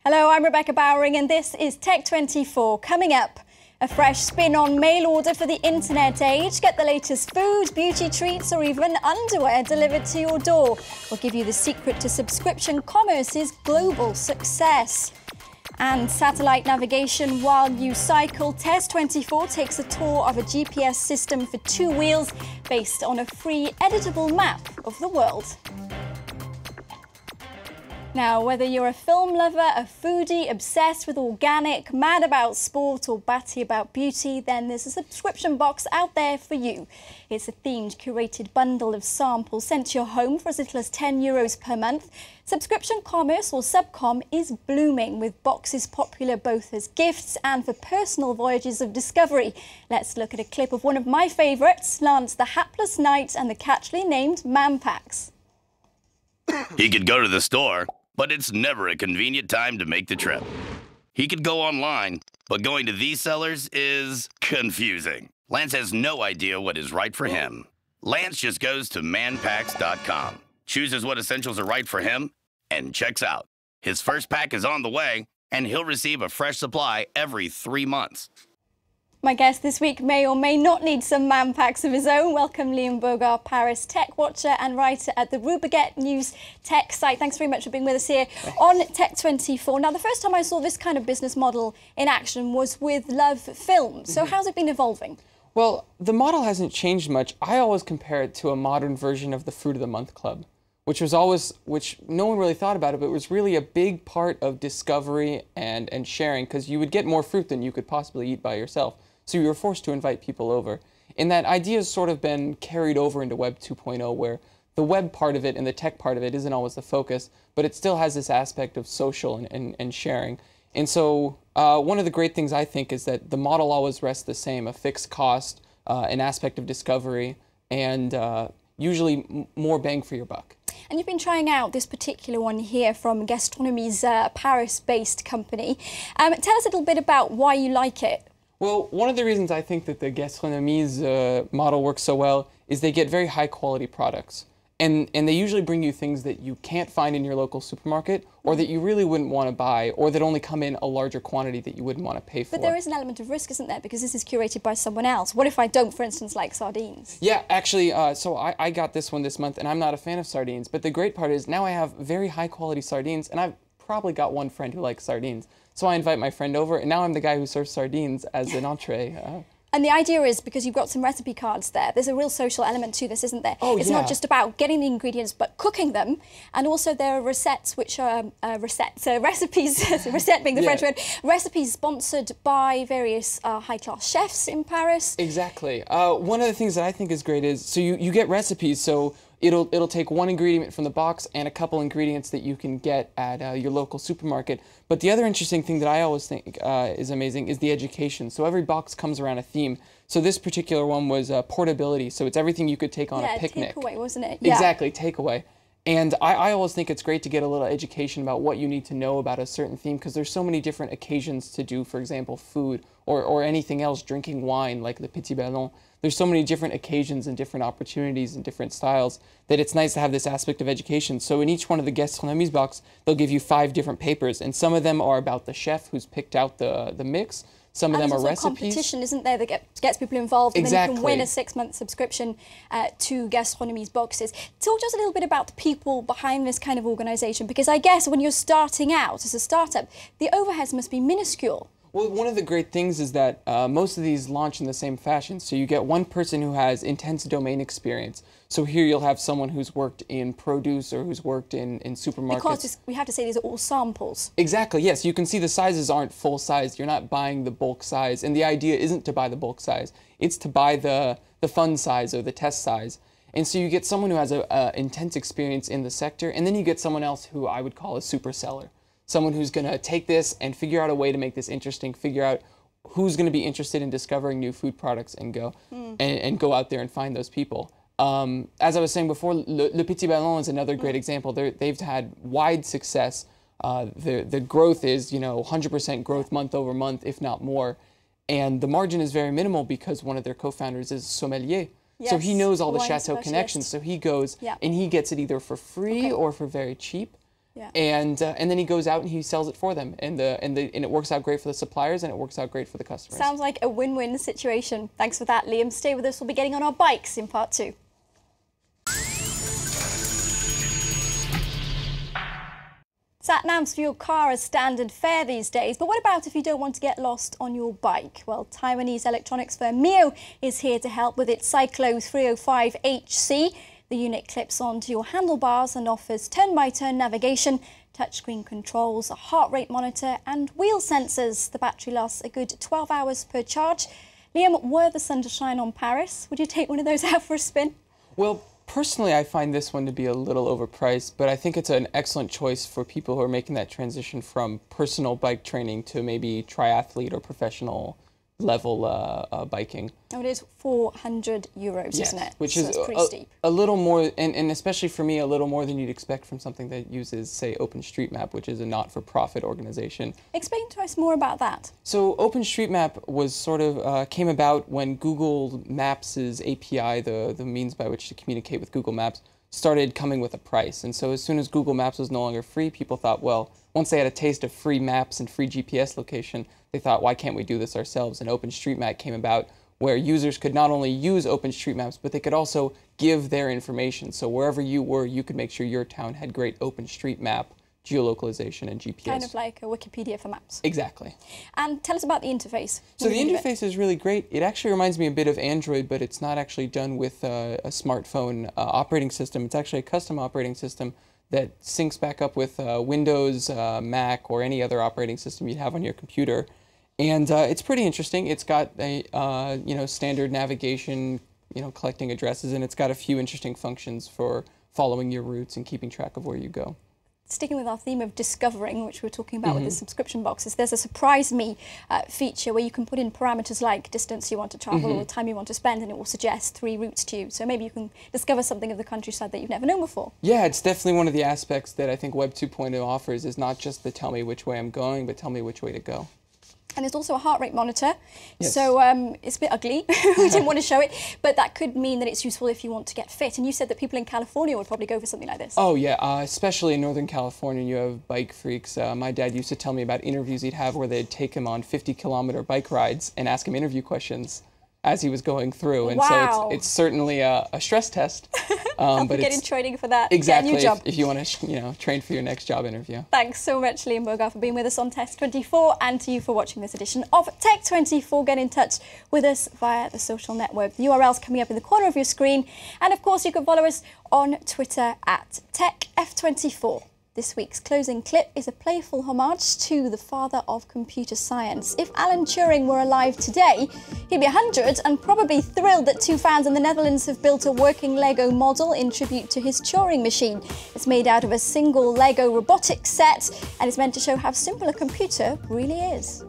Hello, I'm Rebecca Bowring and this is Tech24. Coming up, a fresh spin on mail order for the internet age. Get the latest food, beauty treats or even underwear delivered to your door. We'll give you the secret to subscription commerce's global success. And satellite navigation while you cycle. Test24 takes a tour of a GPS system for two wheels based on a free editable map of the world. Now, whether you're a film lover, a foodie, obsessed with organic, mad about sport or batty about beauty, then there's a subscription box out there for you. It's a themed, curated bundle of samples sent to your home for as little as €10 per month. Subscription commerce, or subcom, is blooming, with boxes popular both as gifts and for personal voyages of discovery. Let's look at a clip of one of my favourites, Lance the Hapless Knight and the catchily named Man Packs. He could go to the store, but it's never a convenient time to make the trip. He could go online, but going to these sellers is confusing. Lance has no idea what is right for him. Lance just goes to manpacks.com, chooses what essentials are right for him, and checks out. His first pack is on the way, and he'll receive a fresh supply every 3 months. My guest this week may or may not need some man packs of his own. Welcome, Liam Bogart, Paris tech watcher and writer at the Rubaguette News tech site. Thanks very much for being with us here on Tech24. Now, the first time I saw this kind of business model in action was with Love Films. So how's it been evolving? Well, the model hasn't changed much. I always compare it to a modern version of the Fruit of the Month Club, which no one really thought about it, but it was really a big part of discovery and sharing, because you would get more fruit than you could possibly eat by yourself. So you were forced to invite people over. And that idea has sort of been carried over into Web 2.0, where the web part of it and the tech part of it isn't always the focus, but it still has this aspect of social and sharing. And so one of the great things I think is that the model always rests the same: a fixed cost, an aspect of discovery, and usually more bang for your buck. And you've been trying out this particular one here from Gastronomie's Paris-based company. Tell us a little bit about why you like it. Well, one of the reasons I think that the Gastronomie's model works so well is they get very high quality products. And they usually bring you things that you can't find in your local supermarket, or that you really wouldn't want to buy, or that only come in a larger quantity that you wouldn't want to pay for. But there is an element of risk, isn't there? Because this is curated by someone else. What if I don't, for instance, like sardines? Yeah, actually, so I got this one this month, and I'm not a fan of sardines. But the great part is now I have very high quality sardines, and I've probably got one friend who likes sardines. So I invite my friend over, and now I'm the guy who serves sardines as an entree. And the idea is, because you've got some recipe cards there, there's a real social element to this, isn't there? Oh, it's not just about getting the ingredients, but cooking them. And also there are receipts, which are recipes, recette being the French word, recipes sponsored by various high-class chefs in Paris. Exactly. One of the things that I think is great is, so you get recipes, so it'll take one ingredient from the box and a couple ingredients that you can get at your local supermarket. But the other interesting thing that I always think is amazing is the education. So every box comes around a theme. So this particular one was portability. So it's everything you could take on a picnic. Takeaway, wasn't it? Exactly, takeaway. And I always think it's great to get a little education about what you need to know about a certain theme, because there's so many different occasions to do, for example, food or anything else, drinking wine like le petit ballon. There's so many different occasions and different opportunities and different styles that it's nice to have this aspect of education. So in each one of the Gastronomie's box, they'll give you 5 different papers, and some of them are about the chef who's picked out the mix. Some of them are recipes. Competition, isn't there, that gets people involved, and then you can win a 6-month subscription to Gastronomie's boxes. Talk to us a little bit about the people behind this kind of organisation, because I guess when you're starting out as a startup, the overheads must be minuscule. Well, one of the great things is that most of these launch in the same fashion. So you get one person who has intense domain experience. So here you'll have someone who's worked in produce or who's worked in supermarkets. Because we have to say these are all samples. Exactly, yes. You can see the sizes aren't full size. You're not buying the bulk size. And the idea isn't to buy the bulk size. It's to buy the fun size or the test size. And so you get someone who has an intense experience in the sector, and then you get someone else who I would call a super seller. Someone who's going to take this and figure out a way to make this interesting, figure out who's going to be interested in discovering new food products and go and go out there and find those people. As I was saying before, Le Petit Ballon is another great example. They've had wide success. The growth is, 100% growth month over month, if not more. And the margin is very minimal because one of their co-founders is sommelier. Yes. So he knows all the chateau connections. So he goes and he gets it either for free or for very cheap. Yeah. And then he goes out and he sells it for them, and it works out great for the suppliers, and it works out great for the customers. Sounds like a win-win situation. Thanks for that, Liam. Stay with us. We'll be getting on our bikes in part 2. Sat-navs for your car are standard fare these days, but what about if you don't want to get lost on your bike? Well, Taiwanese electronics firm Mio is here to help with its Cyclo 305HC. The unit clips onto your handlebars and offers turn-by-turn navigation, touchscreen controls, a heart rate monitor and wheel sensors. The battery lasts a good 12 hours per charge. Liam, were the sun to shine on Paris, would you take one of those out for a spin? Well, personally, I find this one to be a little overpriced, but I think it's an excellent choice for people who are making that transition from personal bike training to maybe triathlete or professional level biking. Oh, it is €400, yes, isn't it? Which so is it's pretty steep. A little more, and especially for me, a little more than you'd expect from something that uses, say, OpenStreetMap, which is a not-for-profit organization. Explain to us more about that. So OpenStreetMap was sort of came about when Google Maps' API, the means by which to communicate with Google Maps, started coming with a price. And so as soon as Google Maps was no longer free, people thought, well, once they had a taste of free maps and free GPS location, they thought, why can't we do this ourselves? And OpenStreetMap came about where users could not only use OpenStreetMaps, but they could also give their information. So wherever you were, you could make sure your town had great OpenStreetMap geolocalization and GPS. Kind of like a Wikipedia for maps. Exactly. And tell us about the interface. So the interface is really great. It actually reminds me a bit of Android, but it's not actually done with a smartphone operating system. It's actually a custom operating system that syncs back up with Windows, Mac, or any other operating system you'd have on your computer. And it's pretty interesting. It's got a standard navigation, collecting addresses, and it's got a few interesting functions for following your routes and keeping track of where you go. Sticking with our theme of discovering, which we were talking about with the subscription boxes, there's a surprise me feature where you can put in parameters like distance you want to travel or time you want to spend, and it will suggest 3 routes to you. So maybe you can discover something of the countryside that you've never known before. Yeah, it's definitely one of the aspects that I think Web 2.0 offers, is not just the tell me which way I'm going, but tell me which way to go. And there's also a heart rate monitor. Yes. So it's a bit ugly. We didn't want to show it, but that could mean that it's useful if you want to get fit. And you said that people in California would probably go for something like this. Oh yeah, especially in Northern California, you have bike freaks. My dad used to tell me about interviews he'd have where they'd take him on 50-kilometer bike rides and ask him interview questions as he was going through. And wow. so it's certainly a stress test. But getting training for that. Exactly, get a new job. if you want to train for your next job interview. Thanks so much, Liam Bogart, for being with us on Tech24, and to you for watching this edition of Tech24. Get in touch with us via the social network. The URL's coming up in the corner of your screen. And of course, you can follow us on Twitter at TechF24. This week's closing clip is a playful homage to the father of computer science. If Alan Turing were alive today, he'd be 100 and probably thrilled that 2 fans in the Netherlands have built a working Lego model in tribute to his Turing machine. It's made out of a single Lego robotics set and is meant to show how simple a computer really is.